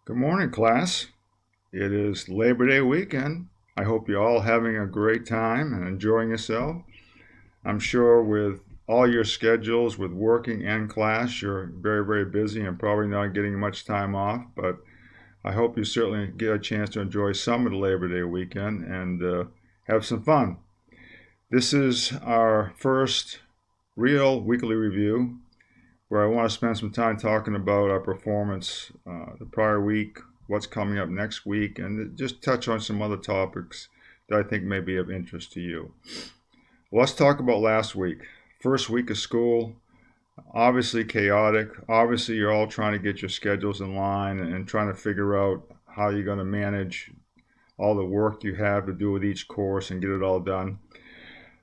Good morning, class. It is Labor Day weekend. I hope you're all having a great time and enjoying yourself. I'm sure with all your schedules with working and class, you're very, very busy and probably not getting much time off, but I hope you certainly get a chance to enjoy some of the Labor Day weekend and have some fun. This is our first real weekly review where I want to spend some time talking about our performance the prior week, what's coming up next week, and just touch on some other topics that I think may be of interest to you. Well, let's talk about last week. First week of school, obviously chaotic. Obviously, you're all trying to get your schedules in line and trying to figure out how you're going to manage all the work you have to do with each course and get it all done.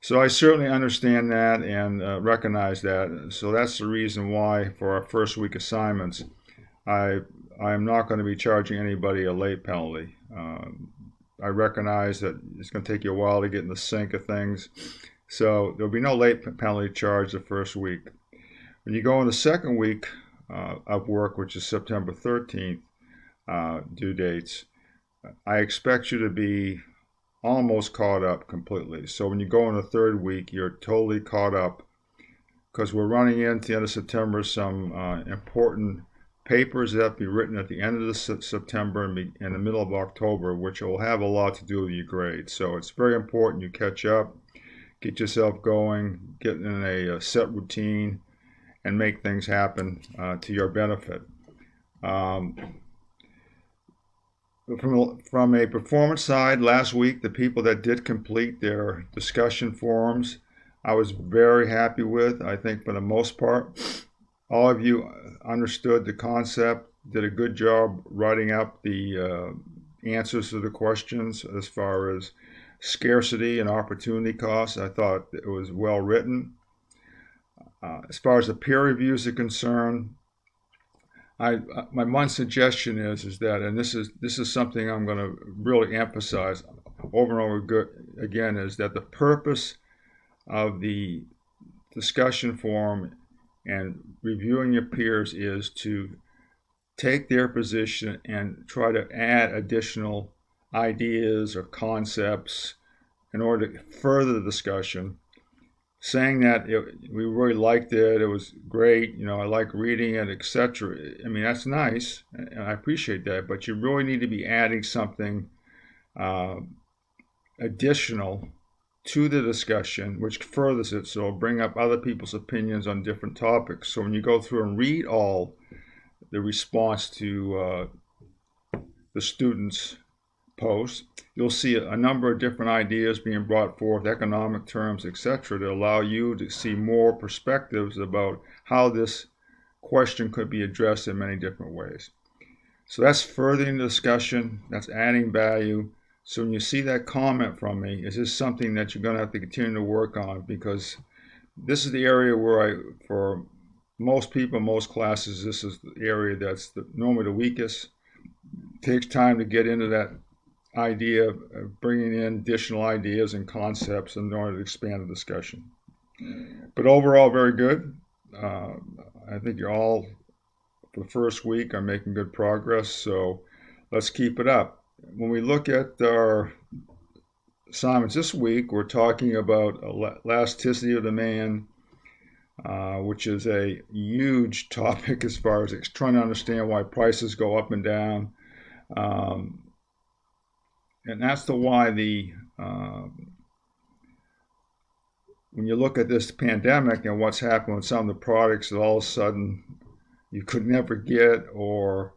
So I certainly understand that and recognize that. So that's the reason why for our first week assignments, I'm not going to be charging anybody a late penalty. I recognize that it's going to take you a while to get in the sync of things. So there'll be no late penalty charge the first week. When you go in the second week of work, which is September 13th due dates, I expect you to be almost caught up completely. So when you go in the third week, you're totally caught up because we're running into the end of September some important papers that have to be written at the end of the September and in the middle of October, which will have a lot to do with your grades. So it's very important you catch up, get yourself going, get in a set routine, and make things happen to your benefit. From a performance side, last week, the people that did complete their discussion forums, I was very happy with. I think for the most part, all of you understood the concept, did a good job writing up the answers to the questions as far as scarcity and opportunity costs. I thought it was well written. As far as the peer reviews are concerned, my one suggestion is that, and this is something I'm going to really emphasize over and over again, is that the purpose of the discussion forum and reviewing your peers is to take their position and try to add additional ideas or concepts in order to further the discussion. Saying that we really liked it, it was great, I like reading it, etc. I mean, that's nice, and I appreciate that, but you really need to be adding something additional to the discussion, which furthers it, so bring up other people's opinions on different topics. So when you go through and read all the response to the students' posts, you'll see a number of different ideas being brought forth, economic terms, etc., to allow you to see more perspectives about how this question could be addressed in many different ways. So that's furthering the discussion, that's adding value. So when you see that comment from me, is this something that you're going to have to continue to work on? Because this is the area where for most people, most classes, this is the area that's normally the weakest. It takes time to get into that idea of bringing in additional ideas and concepts in order to expand the discussion. But overall, very good. I think you're all, for the first week, are making good progress, so let's keep it up. When we look at our assignments this week, we're talking about elasticity of demand, which is a huge topic as far as trying to understand why prices go up and down. And that's the why when you look at this pandemic and what's happened with some of the products that all of a sudden you could never get, or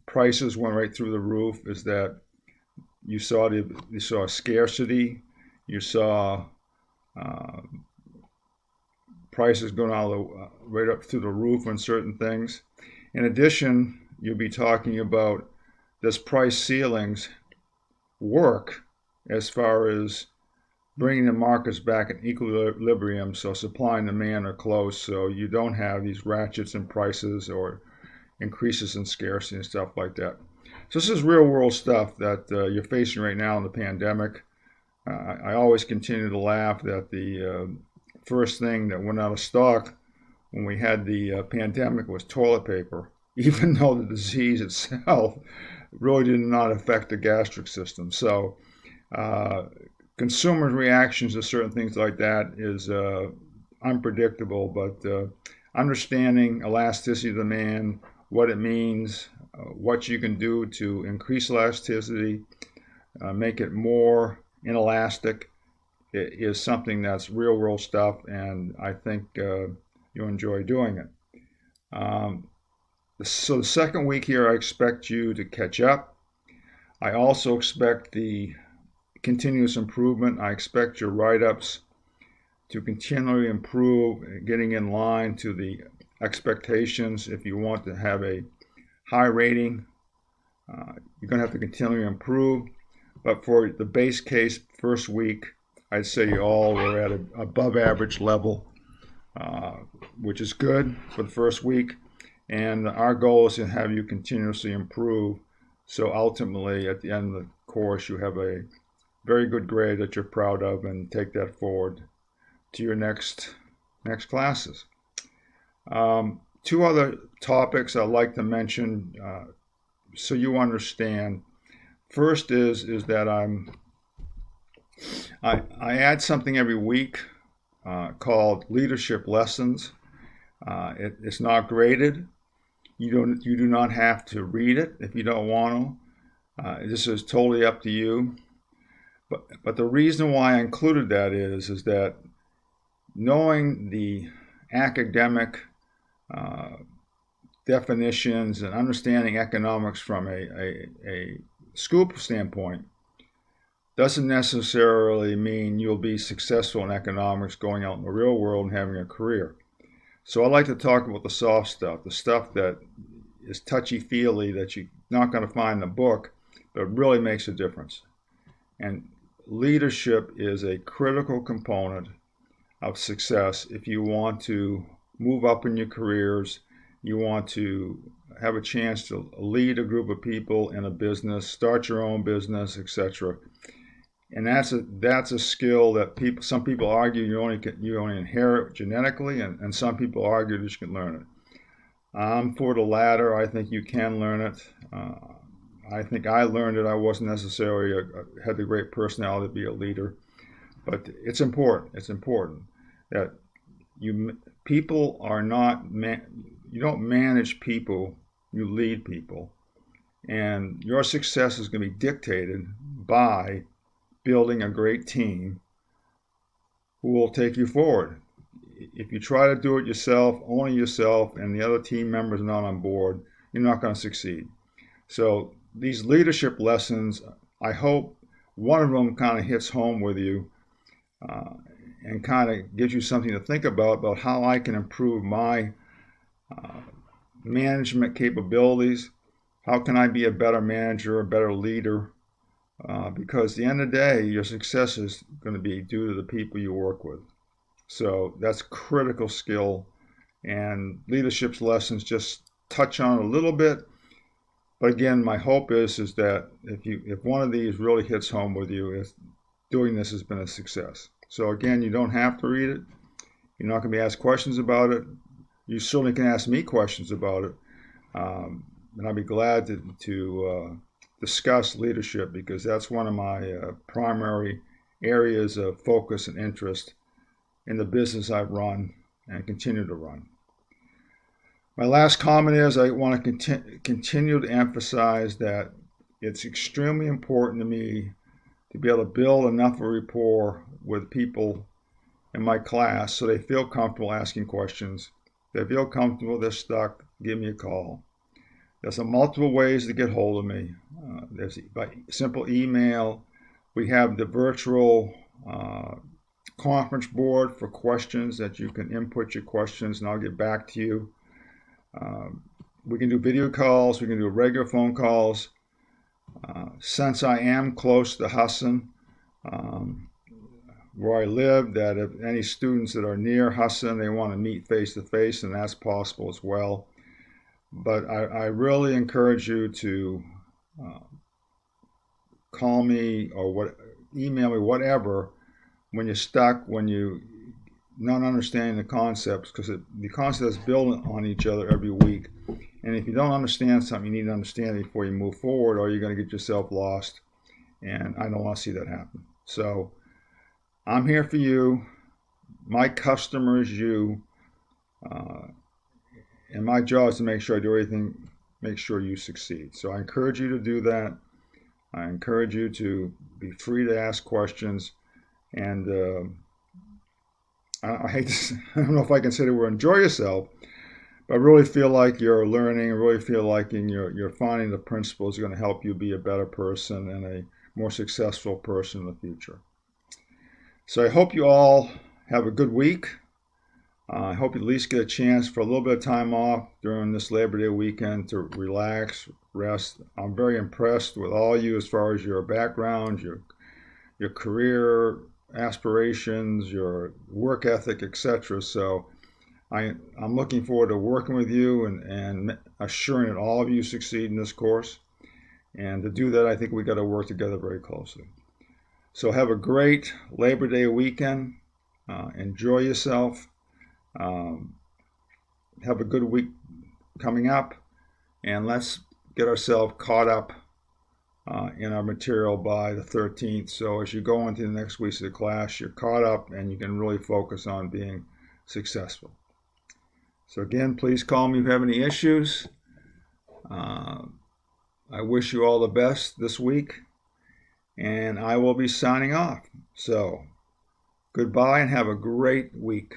prices went right through the roof, is that you saw scarcity, you saw prices going right up through the roof on certain things. In addition, you'll be talking about does price ceilings work as far as bringing the markets back in equilibrium, so supply and demand are close, so you don't have these ratchets in prices or increases in scarcity and stuff like that. So this is real world stuff that you're facing right now in the pandemic. I always continue to laugh that the first thing that went out of stock when we had the pandemic was toilet paper. even though the disease itself really did not affect the gastric system. So consumer reactions to certain things like that is unpredictable, but understanding elasticity of demand, what it means, what you can do to increase elasticity, make it more inelastic, is something that's real world stuff, and I think you'll enjoy doing it. So the second week here, I expect you to catch up. I also expect the continuous improvement. I expect your write-ups to continually improve, getting in line to the expectations. If you want to have a high rating, you're going to have to continually improve. But for the base case first week, I'd say you all were at an above average level, which is good for the first week. And our goal is to have you continuously improve. So ultimately, at the end of the course, you have a very good grade that you're proud of, and take that forward to your next classes. Two other topics I'd like to mention so you understand. First is that I add something every week called leadership lessons. It's not graded. You do not have to read it if you don't want to. This is totally up to you. But the reason why I included that is that knowing the academic definitions and understanding economics from a school standpoint doesn't necessarily mean you'll be successful in economics going out in the real world and having a career. So I like to talk about the soft stuff, the stuff that is touchy-feely that you're not going to find in a book, but really makes a difference. And leadership is a critical component of success if you want to move up in your careers, you want to have a chance to lead a group of people in a business, start your own business, etc. And that's a skill that some people argue you only inherit genetically, and some people argue that you can learn it. I'm for the latter. I think you can learn it. I think I learned it. I wasn't necessarily had the great personality to be a leader, but it's important. It's important that people are not you don't manage people, you lead people, and your success is going to be dictated by building a great team who will take you forward. If you try to do it yourself, only yourself, and the other team members are not on board, you're not going to succeed. So these leadership lessons, I hope one of them kind of hits home with you and kind of gives you something to think about how I can improve my management capabilities. How can I be a better manager, a better leader? Because at the end of the day, your success is going to be due to the people you work with. So that's a critical skill, and leadership's lessons just touch on it a little bit. But again, my hope is that if one of these really hits home with you, doing this has been a success. So again, you don't have to read it. You're not going to be asked questions about it. You certainly can ask me questions about it, and I'll be glad to discuss leadership, because that's one of my primary areas of focus and interest in the business I've run and continue to run. My last comment is I want to continue to emphasize that it's extremely important to me to be able to build enough of a rapport with people in my class so they feel comfortable asking questions. If they feel comfortable, they're stuck, give me a call. There's multiple ways to get hold of me. There's by simple email. We have the virtual conference board for questions that you can input your questions, and I'll get back to you. We can do video calls. We can do regular phone calls. Since I am close to Husson, where I live, that if any students that are near Husson, they want to meet face to face, and that's possible as well. But I really encourage you to call me or email me, whatever, when you're stuck, when you not understanding the concepts, because the concepts build on each other every week. And And if you don't understand something, you need to understand it before you move forward, or you're going to get yourself lost. And I don't want to see that happen. So I'm here for you. My customer is you. And my job is to make sure I do everything, make sure you succeed. So I encourage you to do that. I encourage you to be free to ask questions. And I hate to, I don't know if I can say the word enjoy yourself, but I really feel like you're learning. I really feel like you're finding the principles that are going to help you be a better person and a more successful person in the future. So I hope you all have a good week. I hope you at least get a chance for a little bit of time off during this Labor Day weekend to relax, rest. I'm very impressed with all you as far as your background, your career aspirations, your work ethic, etc. So I'm looking forward to working with you and assuring that all of you succeed in this course. And to do that, I think we got to work together very closely. So have a great Labor Day weekend. Enjoy yourself. Have a good week coming up, and let's get ourselves caught up in our material by the 13th. So as you go into the next weeks of the class, you're caught up and you can really focus on being successful. So again, please call me if you have any issues. I wish you all the best this week, and I will be signing off. So goodbye and have a great week.